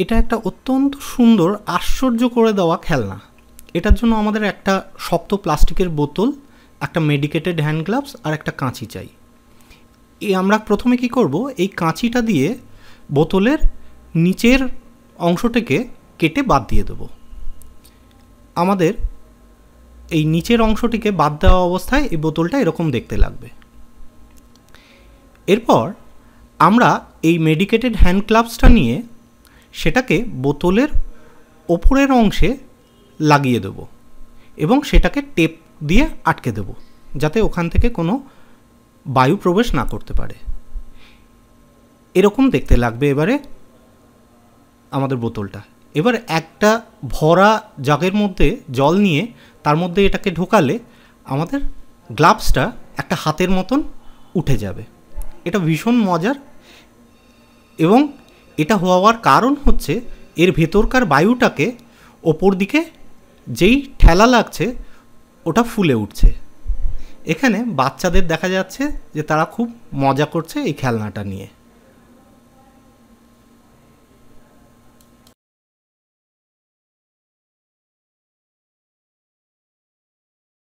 এটা একটা অত্যন্ত সুন্দর আশ্চর্য করে দেওয়া খেলনা। এটার জন্য আমাদের একটা শক্ত প্লাস্টিকের বোতল, একটা মেডিকেটেড হ্যান্ড গ্লাভস আর একটা কাঁচি চাই। আমরা প্রথমে কি করব, এই কাঁচিটা দিয়ে বোতলের নিচের অংশটাকে কেটে বাদ দিয়ে দেব। আমাদের এই নিচের অংশটিকে বাদ দেওয়া অবস্থায় এই বোতলটা এরকম দেখতে লাগবে। এরপর আমরা এই মেডিকেটেড হ্যান্ড গ্লাভসটা নিয়ে সেটাকে বোতলের ওপরের অংশে লাগিয়ে দেব এবং সেটাকে টেপ দিয়ে আটকে দেব, যাতে ওখান থেকে কোনো বায়ু প্রবেশ না করতে পারে। এরকম দেখতে লাগবে এবারে আমাদের বোতলটা। এবার একটা ভরা জাগের মধ্যে জল নিয়ে তার মধ্যে এটাকে ঢোকালে আমাদের গ্লাভসটা একটা হাতের মতন উঠে যাবে। এটা ভীষণ মজার, এবং এটা হওয়ার কারণ হচ্ছে এর ভেতরকার বায়ুটাকে ওপর দিকে যেই ঠেলা লাগছে ওটা ফুলে উঠছে। এখানে বাচ্চাদের দেখা যাচ্ছে যে তারা খুব মজা করছে এই খেলনাটা নিয়ে।